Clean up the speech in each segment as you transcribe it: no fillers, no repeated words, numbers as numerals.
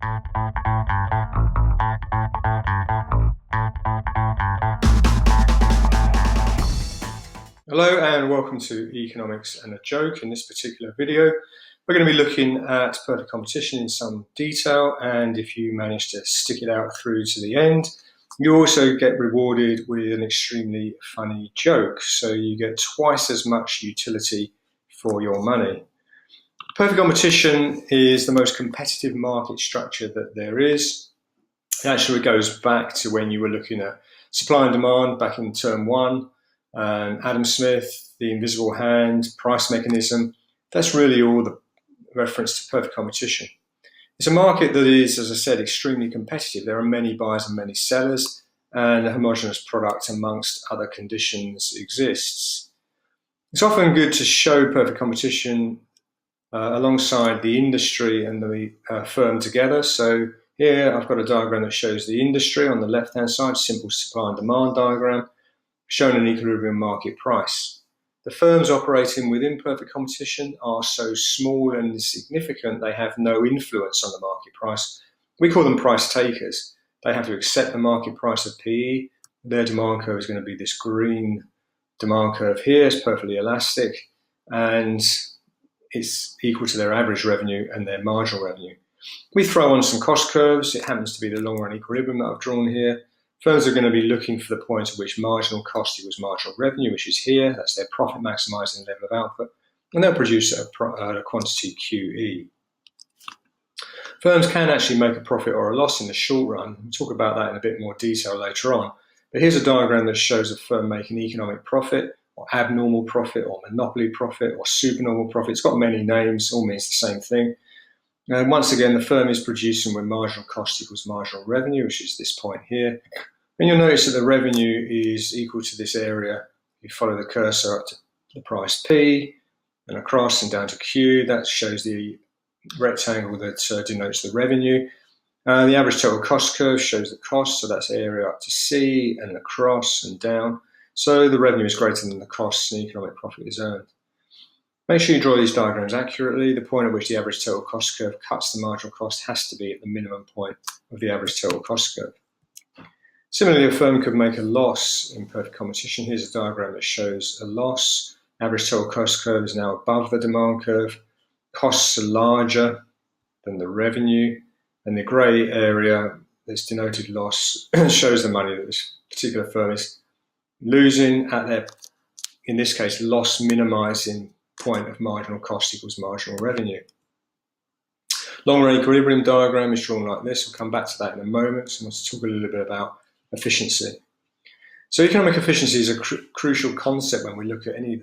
Hello and welcome to Economics and a Joke. In this particular video, we're going to be looking at perfect competition in some detail, and if you manage to stick it out through to the end, you also get rewarded with an extremely funny joke, so you get twice as much utility for your money. Perfect competition is the most competitive market structure that there is. It actually goes back to when you were looking at supply and demand back in term 1. Adam Smith, the invisible hand, price mechanism, that's really all the reference to perfect competition. It's a market that is, as I said, extremely competitive. There are many buyers and many sellers, and a homogeneous product amongst other conditions exists. It's often good to show perfect competition alongside the industry and the firm together. So here I've got a diagram that shows the industry on the left-hand side, simple supply and demand diagram, showing an equilibrium market price. The firms operating within perfect competition are so small and insignificant they have no influence on the market price. We call them price takers. They have to accept the market price of PE. Their demand curve is going to be this green demand curve here. It's perfectly elastic and it's equal to their average revenue and their marginal revenue. We throw on some cost curves. It happens to be the long run equilibrium that I've drawn here. Firms are going to be looking for the point at which marginal cost equals marginal revenue, which is here. That's their profit maximising level of output, and they'll produce a quantity QE. Firms can actually make a profit or a loss in the short run. We'll talk about that in a bit more detail later on. But here's a diagram that shows a firm making economic profit, or abnormal profit, or monopoly profit, or supernormal profit. It's got many names, all means the same thing. And once again, the firm is producing when marginal cost equals marginal revenue, which is this point here. And you'll notice that the revenue is equal to this area. You follow the cursor up to the price P and across and down to Q. That shows the rectangle that denotes the revenue. The average total cost curve shows the cost, so that's area up to C and across and down. So the revenue is greater than the cost and economic profit is earned. Make sure you draw these diagrams accurately. The point at which the average total cost curve cuts the marginal cost has to be at the minimum point of the average total cost curve. Similarly, a firm could make a loss in perfect competition. Here's a diagram that shows a loss. Average total cost curve is now above the demand curve. Costs are larger than the revenue. And the grey area that's denoted loss shows the money that this particular firm is losing at their, in this case, loss minimizing point of marginal cost equals marginal revenue. Long run equilibrium diagram is drawn like this. We'll come back to that in a moment. So I want to talk a little bit about efficiency. So economic efficiency is a crucial concept when we look at any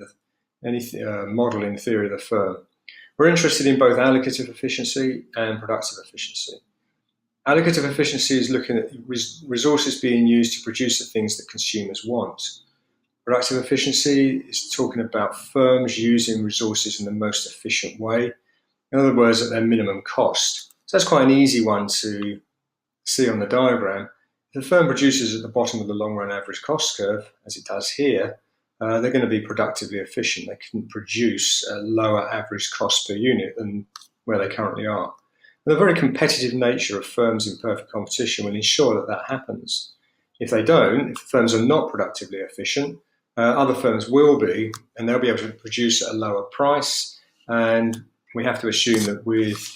model in theory of the firm. We're interested in both allocative efficiency and productive efficiency. Allocative efficiency is looking at resources being used to produce the things that consumers want. Productive efficiency is talking about firms using resources in the most efficient way. In other words, at their minimum cost. So that's quite an easy one to see on the diagram. If the firm produces at the bottom of the long run average cost curve, as it does here, they're going to be productively efficient. They can produce a lower average cost per unit than where they currently are. And the very competitive nature of firms in perfect competition will ensure that that happens. If they don't, if the firms are not productively efficient, other firms will be, and they'll be able to produce at a lower price. And we have to assume that with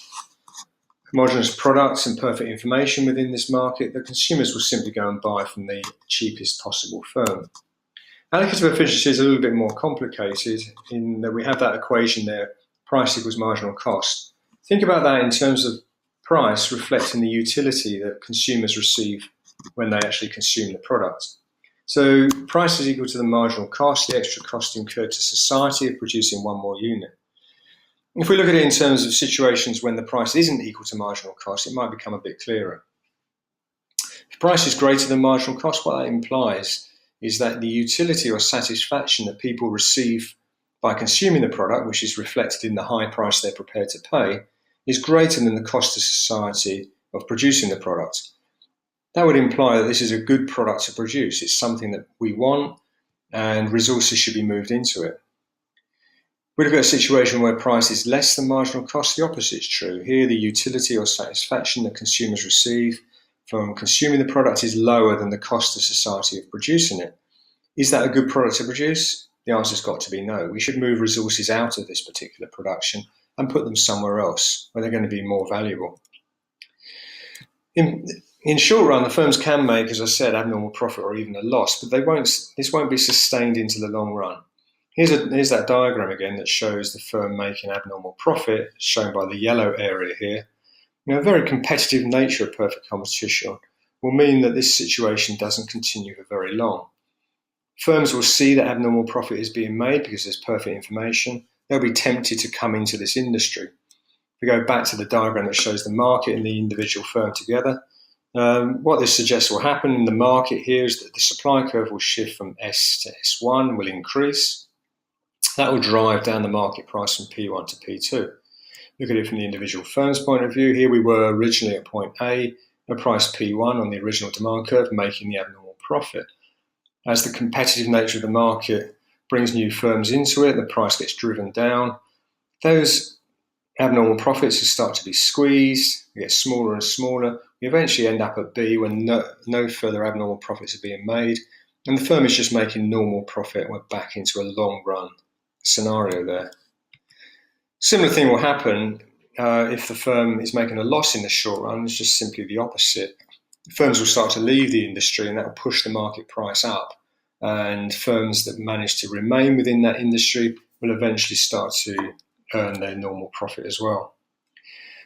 homogeneous products and perfect information within this market, the consumers will simply go and buy from the cheapest possible firm. Allocative efficiency is a little bit more complicated in that we have that equation there, price equals marginal cost. Think about that in terms of price reflecting the utility that consumers receive when they actually consume the product. So price is equal to the marginal cost, the extra cost incurred to society of producing one more unit. If we look at it in terms of situations when the price isn't equal to marginal cost, it might become a bit clearer. If price is greater than marginal cost, what that implies is that the utility or satisfaction that people receive by consuming the product, which is reflected in the high price they're prepared to pay, is greater than the cost to society of producing the product. That would imply that this is a good product to produce. It's something that we want and resources should be moved into it. We look at a situation where price is less than marginal cost, the opposite is true. Here, the utility or satisfaction that consumers receive from consuming the product is lower than the cost to society of producing it. Is that a good product to produce? The answer's got to be no. We should move resources out of this particular production and put them somewhere else where they're going to be more valuable. In short run, the firms can make, as I said, abnormal profit or even a loss, but this won't be sustained into the long run. Here's that diagram again that shows the firm making abnormal profit, shown by the yellow area here. A very competitive nature of perfect competition will mean that this situation doesn't continue for very long. Firms will see that abnormal profit is being made because there's perfect information. They'll be tempted to come into this industry. If we go back to the diagram that shows the market and the individual firm together, what this suggests will happen in the market here is that the supply curve will shift from S to S1, will increase. That will drive down the market price from P1 to P2. Look at it from the individual firm's point of view. Here we were originally at point A, a price P1 on the original demand curve, making the abnormal profit. As the competitive nature of the market brings new firms into it, the price gets driven down. Those abnormal profits will start to be squeezed, they get smaller and smaller. We eventually end up at B when no further abnormal profits are being made, and the firm is just making normal profit and we're back into a long run scenario there. Similar thing will happen if the firm is making a loss in the short run. It's just simply the opposite. Firms will start to leave the industry and that will push the market price up, and firms that manage to remain within that industry will eventually start to earn their normal profit as well.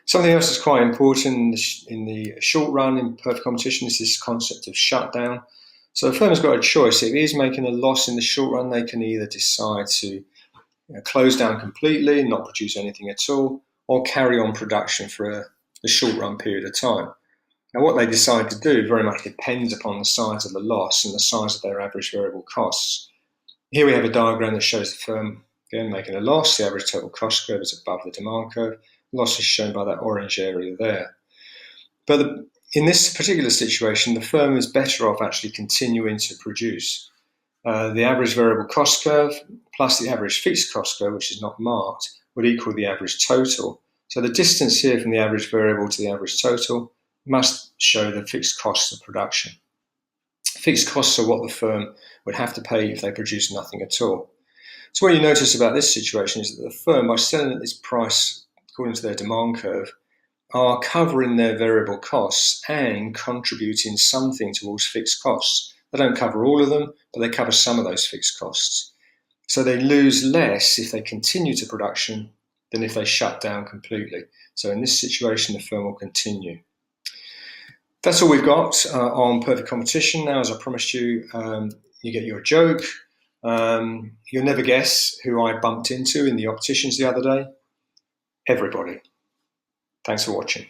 Something else that's quite important in the short run in perfect competition is this concept of shutdown. So a firm has got a choice. If it is making a loss in the short run, they can either decide to close down completely, not produce anything at all, or carry on production for a short run period of time. Now, what they decide to do very much depends upon the size of the loss and the size of their average variable costs. Here we have a diagram that shows the firm again making a loss. The average total cost curve is above the demand curve. Loss is shown by that orange area there. But in this particular situation, the firm is better off actually continuing to produce. The average variable cost curve plus the average fixed cost curve, which is not marked, would equal the average total. So the distance here from the average variable to the average total must show the fixed costs of production. Fixed costs are what the firm would have to pay if they produce nothing at all. So what you notice about this situation is that the firm, by selling at this price according to their demand curve, are covering their variable costs and contributing something towards fixed costs. They don't cover all of them, but they cover some of those fixed costs. So they lose less if they continue to production than if they shut down completely. So in this situation, the firm will continue. That's all we've got on perfect competition. Now, as I promised you, you get your joke. You'll never guess who I bumped into in the opticians the other day. Everybody. Thanks for watching.